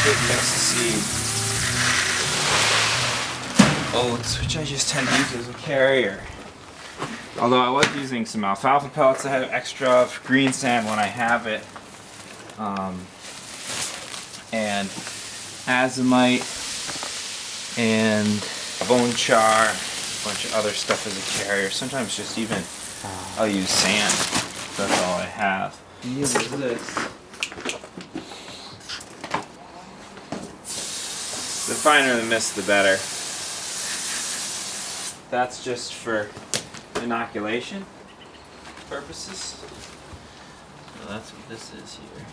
good mix of seed. Oats, which I just tend to use as a carrier. Although I was using some alfalfa pellets I have extra of, green sand when I have it, and azomite and bone char, a bunch of other stuff as a carrier. Sometimes just even I'll use sand. That's all I have. Use this. The finer the mist, the better. That's just for inoculation purposes. So that's what this is here.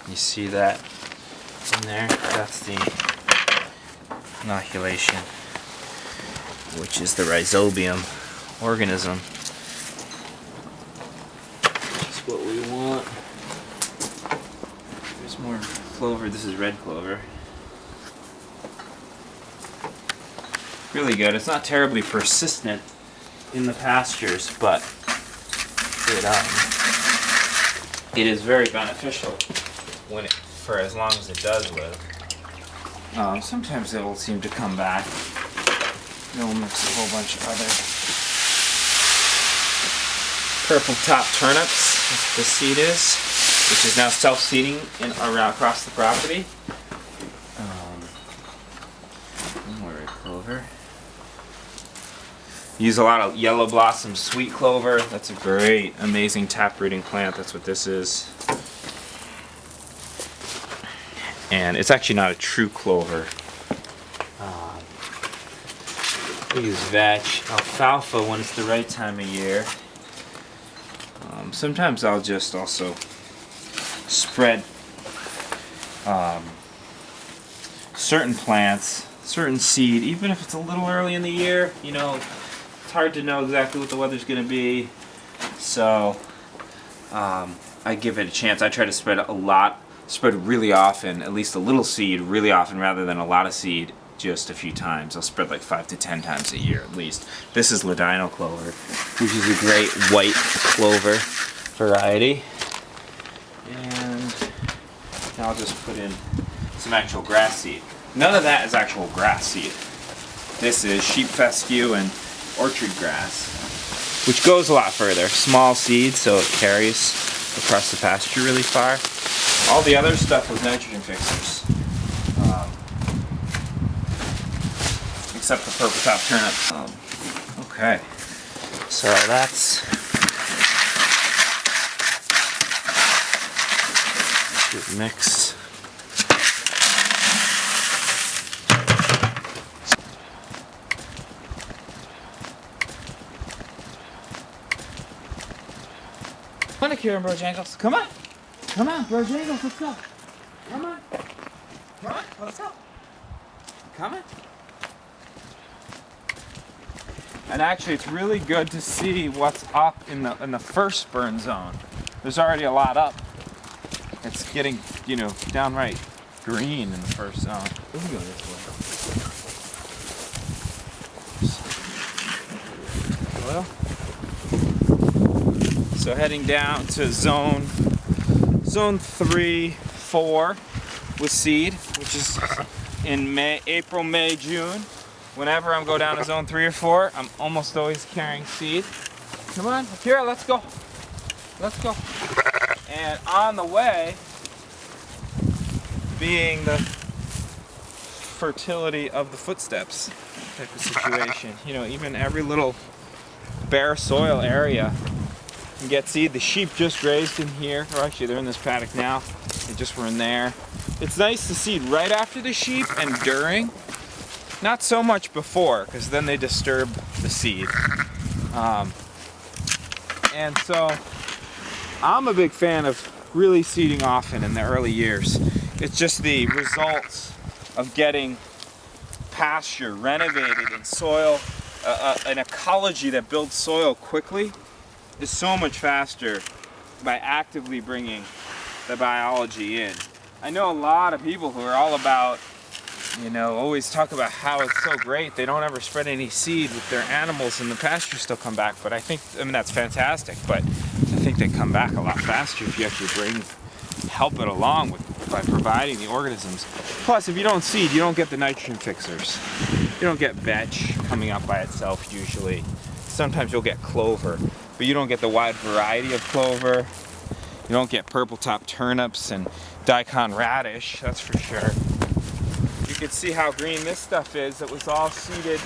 You see that in there? That's the inoculation, which is the rhizobium organism. That's what we want. There's more clover. This is red clover. Really good. It's not terribly persistent in the pastures, but it is very beneficial when for as long as it does live. Sometimes it will seem to come back. We'll mix a whole bunch of other purple top turnips. That's what the seed is, which is now self-seeding around across the property. More red clover. Use a lot of yellow blossom sweet clover. That's a great, amazing taprooting plant. That's what this is. And it's actually not a true clover. We use vetch, alfalfa when it's the right time of year. Sometimes I'll just also spread certain plants, certain seed, even if it's a little early in the year. You know, it's hard to know exactly what the weather's going to be. So I give it a chance. I try to spread really often, at least a little seed really often rather than a lot of seed just a few times. I'll spread like 5 to 10 times a year at least. This is ladino clover, which is a great white clover variety. And now I'll just put in some actual grass seed. None of that is actual grass seed. This is sheep fescue and orchard grass, which goes a lot further. Small seed, so it carries across the pasture really far. All the other stuff was nitrogen fixers, except the purple top turnip. Okay, so that's good mix. Come on, Kieran, Brojangles. Come on. Come on, Brojangles, let's go. Come on. Come on, let's go. Come on. And actually, it's really good to see what's up in the first burn zone. There's already a lot up. It's getting, you know, downright green in the first zone. We can go this way. Well, so heading down to zone 3, 4 with seed, which is in April, May, June. Whenever I'm go down to zone 3 or 4, I'm almost always carrying seed. Come on, Akira, let's go. Let's go. And on the way, being the fertility of the footsteps type of situation. You know, even every little bare soil area can get seed. The sheep just grazed in here, or actually they're in this paddock now. They just were in there. It's nice to seed right after the sheep and during. Not so much before, because then they disturb the seed. And so I'm a big fan of really seeding often in the early years. It's just the results of getting pasture renovated and soil, an ecology that builds soil quickly is so much faster by actively bringing the biology in. I know a lot of people who are all about, you know, always talk about how it's so great they don't ever spread any seed with their animals and the pasture still come back. But I mean, that's fantastic, but I think they come back a lot faster if you actually bring help it along by providing the organisms. Plus, if you don't seed, you don't get the nitrogen fixers. You don't get vetch coming up by itself usually. Sometimes you'll get clover, but you don't get the wide variety of clover. You don't get purple top turnips and daikon radish, that's for sure. You can see how green this stuff is. It was all seeded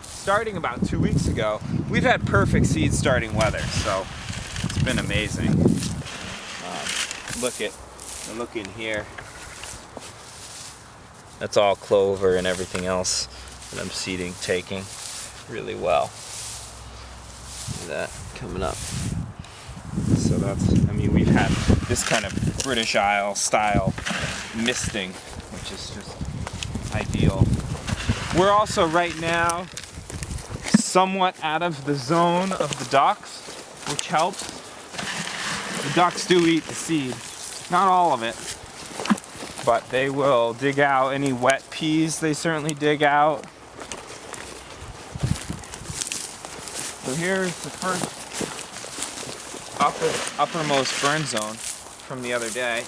starting about 2 weeks ago. We've had perfect seed starting weather, so it's been amazing. Look in here. That's all clover and everything else that I'm seeding, taking really well. Look at that coming up. So we've had this kind of British Isle style misting, which is just ideal. We're also right now somewhat out of the zone of the ducks, which helps. The ducks do eat the seed, not all of it, but they will dig out any wet peas. They certainly dig out. So here's the first uppermost burn zone from the other day.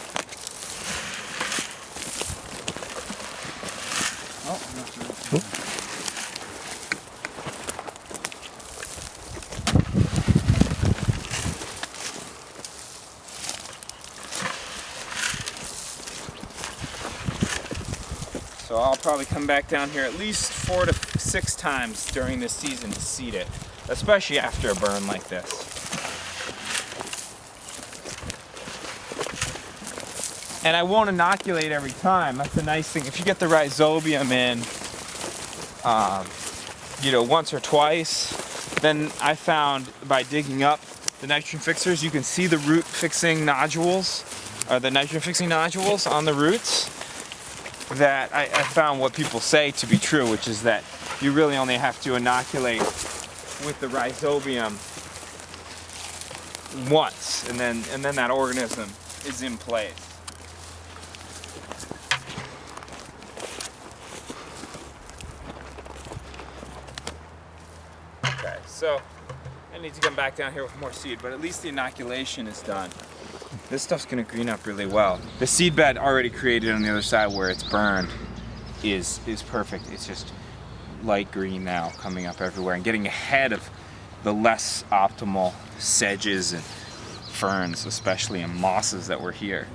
So I'll probably come back down here at least 4 to 6 times during this season to seed it, especially after a burn like this. And I won't inoculate every time. That's the nice thing. If you get the rhizobium in, once or twice, then I found by digging up the nitrogen fixers, you can see the root fixing nodules, or the nitrogen fixing nodules on the roots. That I found what people say to be true, which is that you really only have to inoculate with the rhizobium once, and then that organism is in place. Okay, so I need to come back down here with more seed, but at least the inoculation is done. This stuff's gonna green up really well. The seed bed already created on the other side where it's burned is perfect. It's just light green now, coming up everywhere and getting ahead of the less optimal sedges and ferns, especially, and mosses that were here.